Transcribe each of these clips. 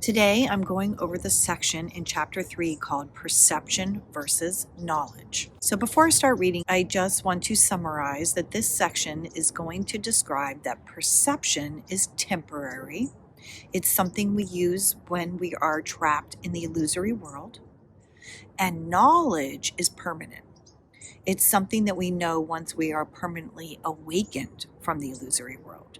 Today, I'm going over the section in chapter 3 called Perception versus Knowledge. So, before I start reading, I just want to summarize that this section is going to describe that perception is temporary. It's something we use when we are trapped in the illusory world, and knowledge is permanent. It's something that we know once we are permanently awakened from the illusory world.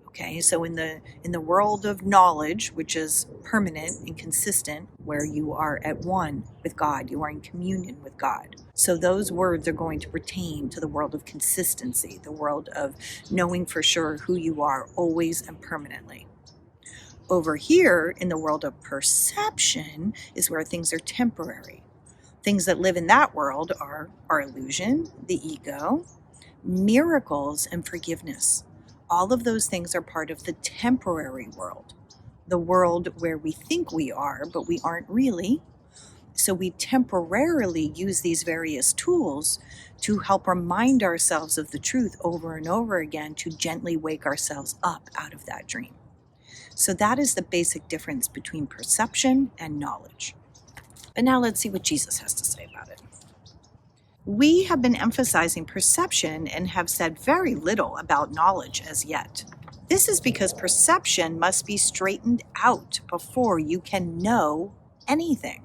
Okay, so in the world of knowledge, which is permanent and consistent, where you are at one with God, you are in communion with God. So those words are going to pertain to the world of consistency, the world of knowing for sure who you are always and permanently. Over here in the world of perception is where things are temporary. Things that live in that world are our illusion, the ego, miracles, and forgiveness. All of those things are part of the temporary world, the world where we think we are, but we aren't really. So we temporarily use these various tools to help remind ourselves of the truth over and over again, to gently wake ourselves up out of that dream. So that is the basic difference between perception and knowledge. But now let's see what Jesus has to say about it. We have been emphasizing perception and have said very little about knowledge as yet. This is because perception must be straightened out before you can know anything.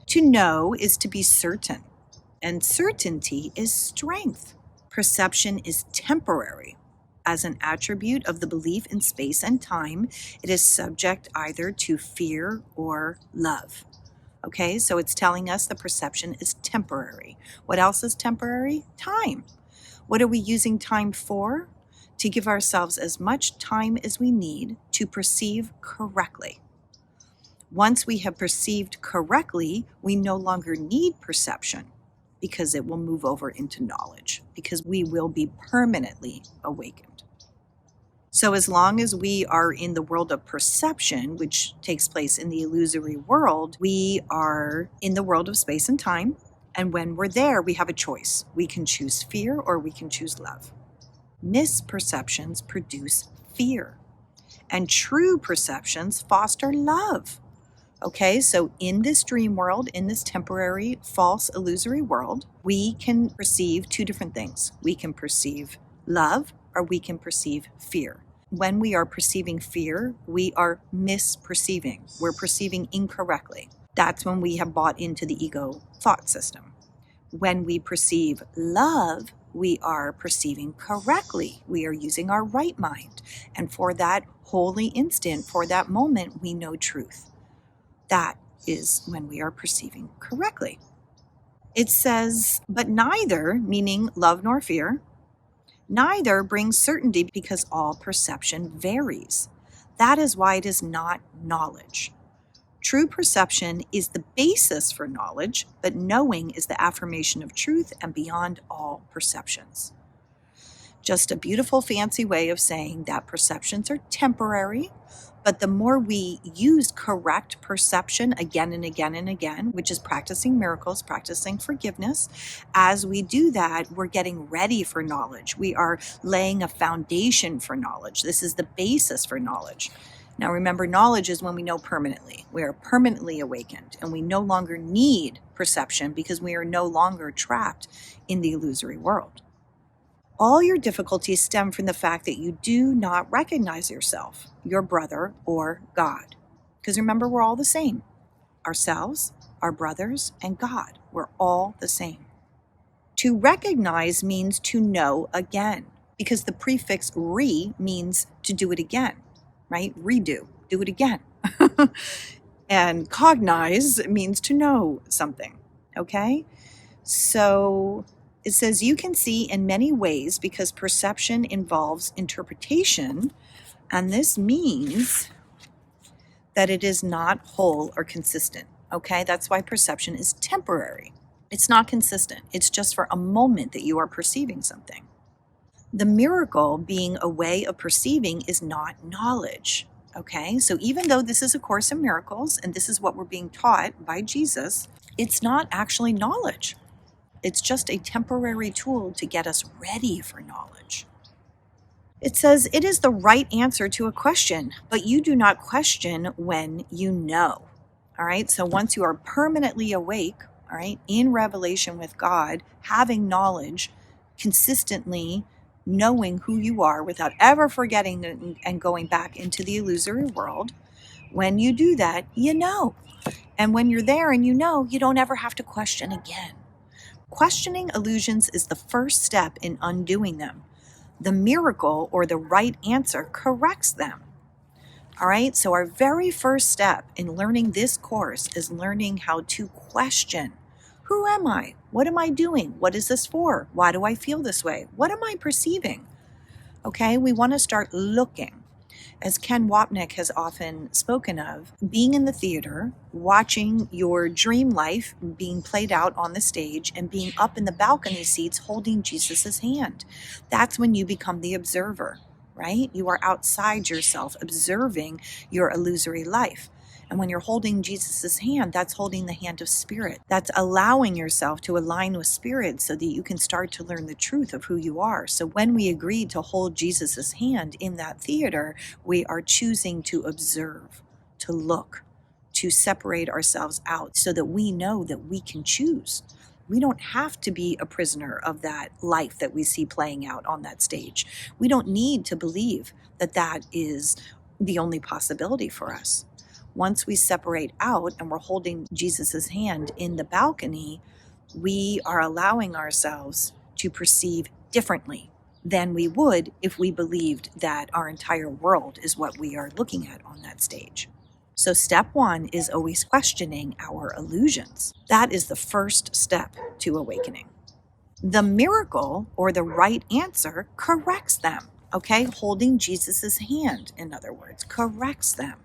To know is to be certain, and certainty is strength. Perception is temporary. As an attribute of the belief in space and time, it is subject either to fear or love. Okay, so it's telling us the perception is temporary. What else is temporary? Time. What are we using time for? To give ourselves as much time as we need to perceive correctly. Once we have perceived correctly, we no longer need perception because it will move over into knowledge, because we will be permanently awakened. So as long as we are in the world of perception, which takes place in the illusory world, we are in the world of space and time. And when we're there, we have a choice. We can choose fear or we can choose love. Misperceptions produce fear, and true perceptions foster love. Okay, so in this dream world, in this temporary, false, illusory world, we can perceive two different things. We can perceive love or we can perceive fear. When we are perceiving fear, we are misperceiving. We're perceiving incorrectly. That's when we have bought into the ego thought system. When we perceive love, we are perceiving correctly. We are using our right mind. And for that holy instant, for that moment, we know truth. That is when we are perceiving correctly. It says, but neither, meaning love nor fear, neither brings certainty, because all perception varies. That is why it is not knowledge. True perception is the basis for knowledge, but knowing is the affirmation of truth and beyond all perceptions. Just a beautiful, fancy way of saying that perceptions are temporary, but the more we use correct perception again and again and again, which is practicing miracles, practicing forgiveness, as we do that, we're getting ready for knowledge. We are laying a foundation for knowledge. This is the basis for knowledge. Now remember, knowledge is when we know permanently. We are permanently awakened, and we no longer need perception because we are no longer trapped in the illusory world. All your difficulties stem from the fact that you do not recognize yourself, your brother, or God. Because remember, we're all the same. Ourselves, our brothers, and God. We're all the same. To recognize means to know again, because the prefix re means to do it again, right? Redo, do it again. And cognize means to know something, okay? So it says you can see in many ways because perception involves interpretation, and this means that it is not whole or consistent, okay? That's why perception is temporary. It's not consistent. It's just for a moment that you are perceiving something. The miracle, being a way of perceiving, is not knowledge, okay? So even though this is a course in miracles, and this is what we're being taught by Jesus, it's not actually knowledge. It's just a temporary tool to get us ready for knowledge. It says it is the right answer to a question, but you do not question when you know. All right. So once you are permanently awake, all right, in revelation with God, having knowledge, consistently knowing who you are without ever forgetting and going back into the illusory world, when you do that, you know. And when you're there and you know, you don't ever have to question again. Questioning illusions is the first step in undoing them. The miracle or the right answer corrects them. All right, so our very first step in learning this course is learning how to question. Who am I? What am I doing? What is this for? Why do I feel this way? What am I perceiving? Okay, we want to start looking. As Ken Wapnick has often spoken of, being in the theater, watching your dream life being played out on the stage, and being up in the balcony seats holding Jesus's hand. That's when you become the observer, right? You are outside yourself, observing your illusory life. And when you're holding Jesus's hand, that's holding the hand of spirit. That's allowing yourself to align with spirit so that you can start to learn the truth of who you are. So when we agreed to hold Jesus's hand in that theater, we are choosing to observe, to look, to separate ourselves out so that we know that we can choose. We don't have to be a prisoner of that life that we see playing out on that stage. We don't need to believe that that is the only possibility for us. Once we separate out and we're holding Jesus's hand in the balcony, we are allowing ourselves to perceive differently than we would if we believed that our entire world is what we are looking at on that stage. So step one is always questioning our illusions. That is the first step to awakening. The miracle or the right answer corrects them. Okay, holding Jesus's hand, in other words, corrects them.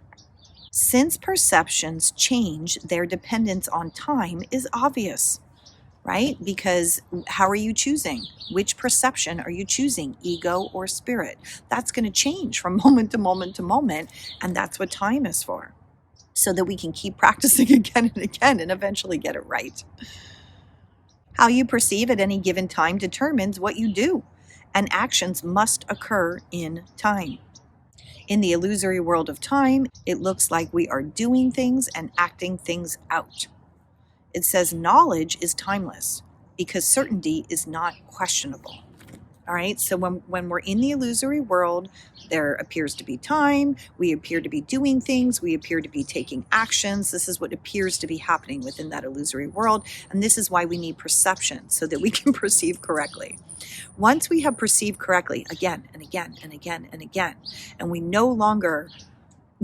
Since perceptions change, their dependence on time is obvious, right? Because how are you choosing? Which perception are you choosing, ego or spirit? That's going to change from moment to moment to moment, and that's what time is for, so that we can keep practicing again and again and eventually get it right. How you perceive at any given time determines what you do, and actions must occur in time. In the illusory world of time, it looks like we are doing things and acting things out. It says knowledge is timeless because certainty is not questionable. All right, so when we're in the illusory world, there appears to be time, we appear to be doing things, we appear to be taking actions. This is what appears to be happening within that illusory world, and this is why we need perception, so that we can perceive correctly. Once we have perceived correctly again and again and again and again, and we no longer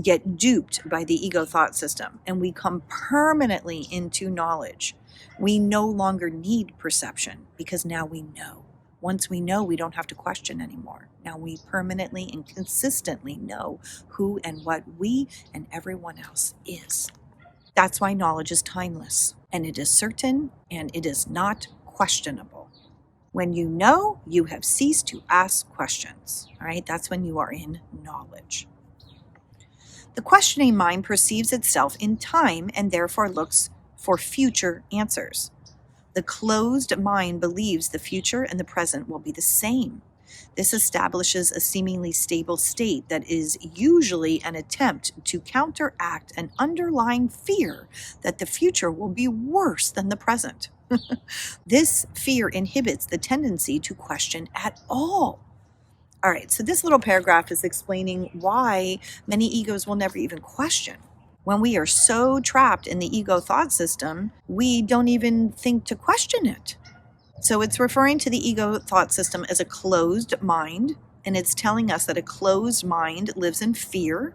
get duped by the ego thought system, and we come permanently into knowledge, we no longer need perception because now we know. Once we know, we don't have to question anymore. Now we permanently and consistently know who and what we and everyone else is. That's why knowledge is timeless, and it is certain, and it is not questionable. When you know, you have ceased to ask questions. All right, that's when you are in knowledge. The questioning mind perceives itself in time and therefore looks for future answers. The closed mind believes the future and the present will be the same. This establishes a seemingly stable state that is usually an attempt to counteract an underlying fear that the future will be worse than the present. This fear inhibits the tendency to question at all. All right, so this little paragraph is explaining why many egos will never even question. When we are so trapped in the ego thought system, we don't even think to question it. So it's referring to the ego thought system as a closed mind, and it's telling us that a closed mind lives in fear.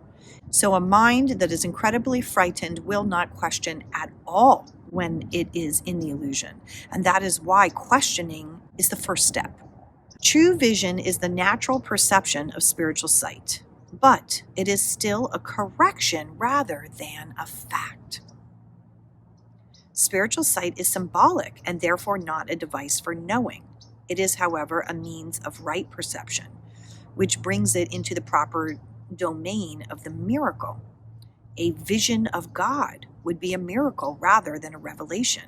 So a mind that is incredibly frightened will not question at all when it is in the illusion. And that is why questioning is the first step. True vision is the natural perception of spiritual sight, but it is still a correction rather than a fact. Spiritual sight is symbolic and therefore not a device for knowing. It is, however, a means of right perception, which brings it into the proper domain of the miracle. A vision of God would be a miracle rather than a revelation.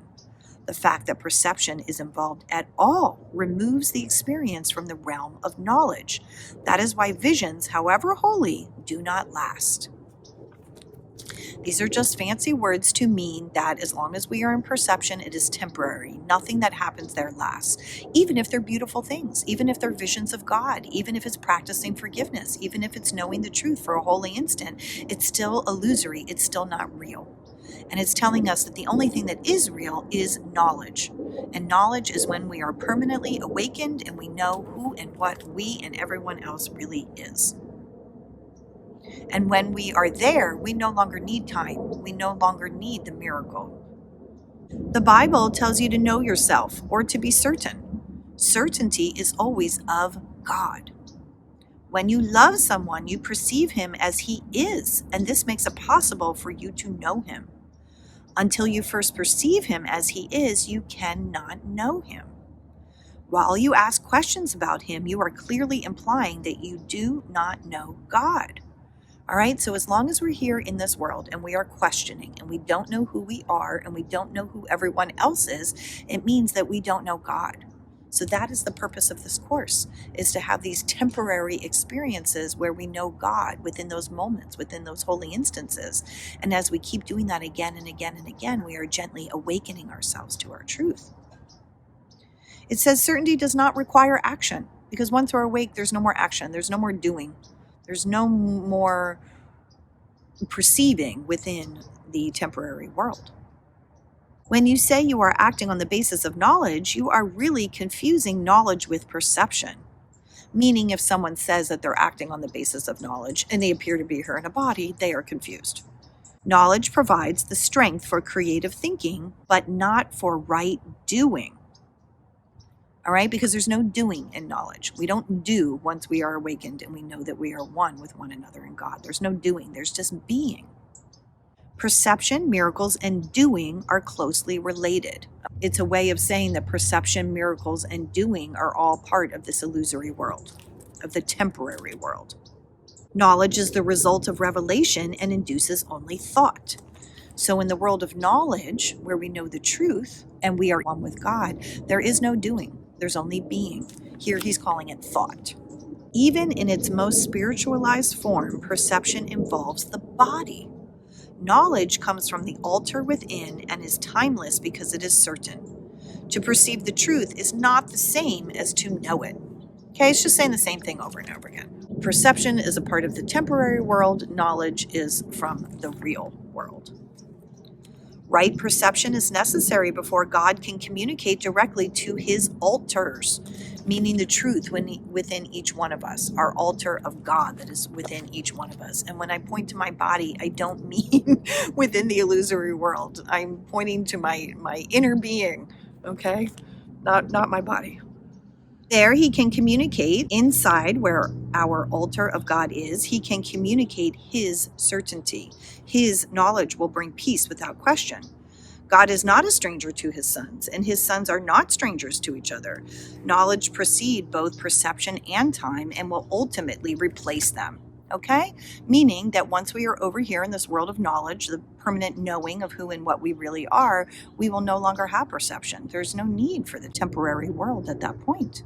The fact that perception is involved at all removes the experience from the realm of knowledge. That is why visions, however holy, do not last. These are just fancy words to mean that as long as we are in perception, it is temporary. Nothing that happens there lasts. Even if they're beautiful things, even if they're visions of God, even if it's practicing forgiveness, even if it's knowing the truth for a holy instant, it's still illusory. It's still not real. And it's telling us that the only thing that is real is knowledge. And knowledge is when we are permanently awakened and we know who and what we and everyone else really is. And when we are there, we no longer need time. We no longer need the miracle. The Bible tells you to know yourself or to be certain. Certainty is always of God. When you love someone, you perceive him as he is, and this makes it possible for you to know him. Until you first perceive him as he is, you cannot know him. While you ask questions about him, you are clearly implying that you do not know God. All right, so as long as we're here in this world and we are questioning and we don't know who we are and we don't know who everyone else is, it means that we don't know God. So that is the purpose of this course, is to have these temporary experiences where we know God within those moments, within those holy instances. And as we keep doing that again and again and again, we are gently awakening ourselves to our truth. It says certainty does not require action, because once we're awake, there's no more action. There's no more doing. There's no more perceiving within the temporary world. When you say you are acting on the basis of knowledge, you are really confusing knowledge with perception. Meaning, if someone says that they're acting on the basis of knowledge and they appear to be here in a body, they are confused. Knowledge provides the strength for creative thinking, but not for right doing. All right, because there's no doing in knowledge. We don't do once we are awakened and we know that we are one with one another in God. There's no doing, there's just being. Perception, miracles, and doing are closely related. It's a way of saying that perception, miracles, and doing are all part of this illusory world, of the temporary world. Knowledge is the result of revelation and induces only thought. So in the world of knowledge, where we know the truth and we are one with God, there is no doing. There's only being. Here he's calling it thought. Even in its most spiritualized form, perception involves the body. Knowledge comes from the altar within and is timeless because it is certain. To perceive the truth is not the same as to know it. Okay, it's just saying the same thing over and over again. Perception is a part of the temporary world. Knowledge is from the real world. Right perception is necessary before God can communicate directly to his altars, meaning the truth within each one of us, our altar of God that is within each one of us. And when I point to my body, I don't mean within the illusory world. I'm pointing to my inner being, okay? Not my body. There he can communicate inside where our altar of God is. He can communicate his certainty. His knowledge will bring peace without question. God is not a stranger to his sons, and his sons are not strangers to each other. Knowledge precedes both perception and time and will ultimately replace them. Okay? Meaning that once we are over here in this world of knowledge, the permanent knowing of who and what we really are, we will no longer have perception. There's no need for the temporary world at that point.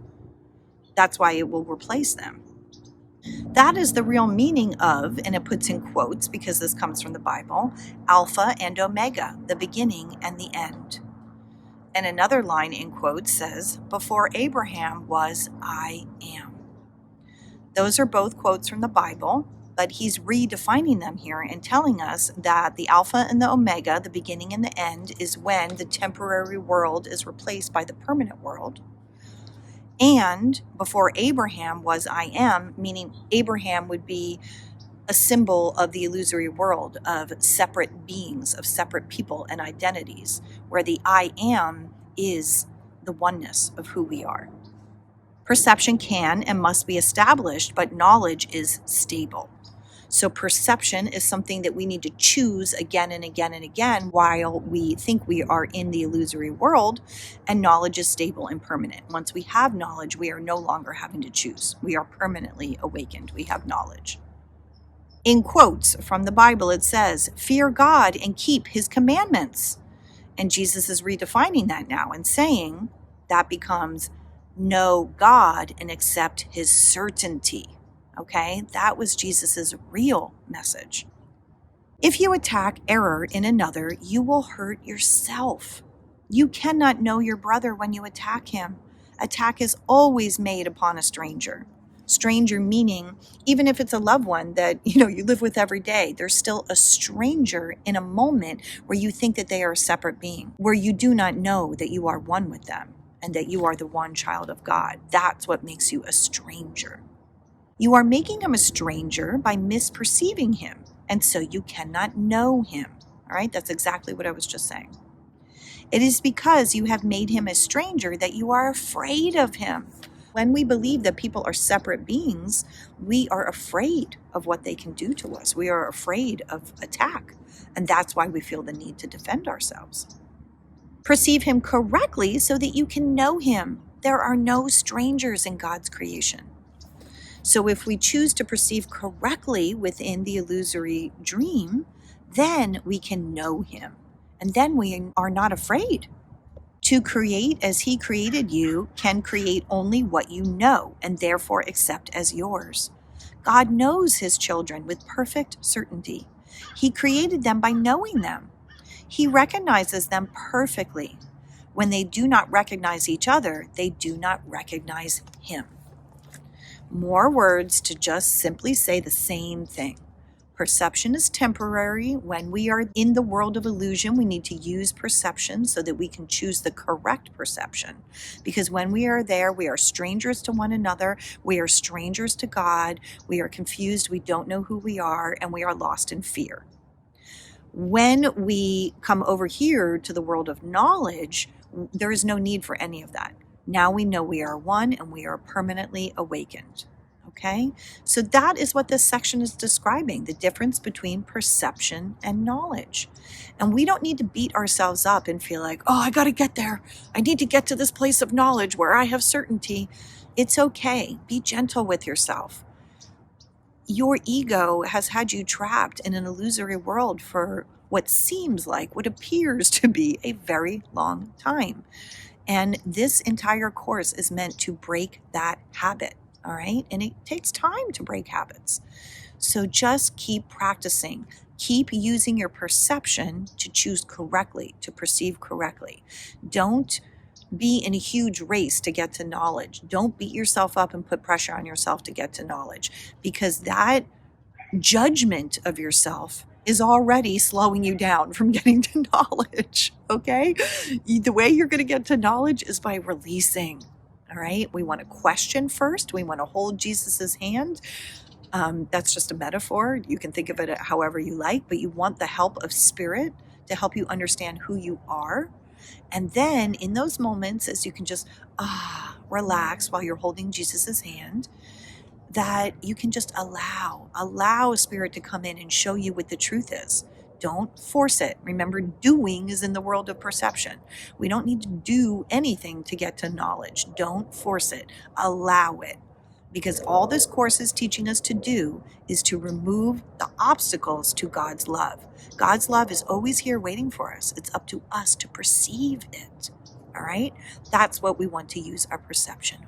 That's why it will replace them. That is the real meaning of, and it puts in quotes because this comes from the Bible, Alpha and Omega, the beginning and the end. And another line in quotes says, before Abraham was, I am. Those are both quotes from the Bible, but he's redefining them here and telling us that the Alpha and the Omega, the beginning and the end, is when the temporary world is replaced by the permanent world. And before Abraham was I am, meaning Abraham would be a symbol of the illusory world of separate beings, of separate people and identities, where the I am is the oneness of who we are. Perception can and must be established, but knowledge is stable. So perception is something that we need to choose again and again and again while we think we are in the illusory world, and knowledge is stable and permanent. Once we have knowledge, we are no longer having to choose. We are permanently awakened. We have knowledge. In quotes from the Bible, it says, fear God and keep his commandments. And Jesus is redefining that now and saying that becomes know God and accept his certainty. Okay? That was Jesus's real message. If you attack error in another, you will hurt yourself. You cannot know your brother when you attack him. Attack is always made upon a stranger. Stranger meaning, even if it's a loved one that you live with every day, there's still a stranger in a moment where you think that they are a separate being, where you do not know that you are one with them and that you are the one child of God. That's what makes you a stranger. You are making him a stranger by misperceiving him, and so you cannot know him. All right, that's exactly what I was just saying. It is because you have made him a stranger that you are afraid of him. When we believe that people are separate beings, we are afraid of what they can do to us. We are afraid of attack, and that's why we feel the need to defend ourselves. Perceive him correctly so that you can know him. There are no strangers in God's creation. So if we choose to perceive correctly within the illusory dream, then we can know him. And then we are not afraid. To create as he created you can create only what you know and therefore accept as yours. God knows his children with perfect certainty. He created them by knowing them. He recognizes them perfectly. When they do not recognize each other, they do not recognize him. More words to just simply say the same thing. Perception is temporary. When we are in the world of illusion, we need to use perception so that we can choose the correct perception. Because when we are there, we are strangers to one another. We are strangers to God. We are confused. We don't know who we are, and we are lost in fear. When we come over here to the world of knowledge, there is no need for any of that. Now we know we are one and we are permanently awakened. Okay? So that is what this section is describing, the difference between perception and knowledge. And we don't need to beat ourselves up and feel like, oh, I got to get there. I need to get to this place of knowledge where I have certainty. It's okay. Be gentle with yourself. Your ego has had you trapped in an illusory world for what seems like, what appears to be a very long time. And this entire course is meant to break that habit, all right? And it takes time to break habits. So just keep practicing. Keep using your perception to choose correctly, to perceive correctly. Don't be in a huge race to get to knowledge. Don't beat yourself up and put pressure on yourself to get to knowledge, because that judgment of yourself is already slowing you down from getting to knowledge, okay? The way you're going to get to knowledge is by releasing, all right? We want to question first. We want to hold Jesus's hand. That's just a metaphor. You can think of it however you like, but you want the help of spirit to help you understand who you are. And then in those moments, as you can just relax while you're holding Jesus's hand, that you can just allow spirit to come in and show you what the truth is. Don't force it. Remember, doing is in the world of perception. We don't need to do anything to get to knowledge. Don't force it. Allow it. Because all this course is teaching us to do is to remove the obstacles to God's love. God's love is always here waiting for us. It's up to us to perceive it. All right? That's what we want to use our perception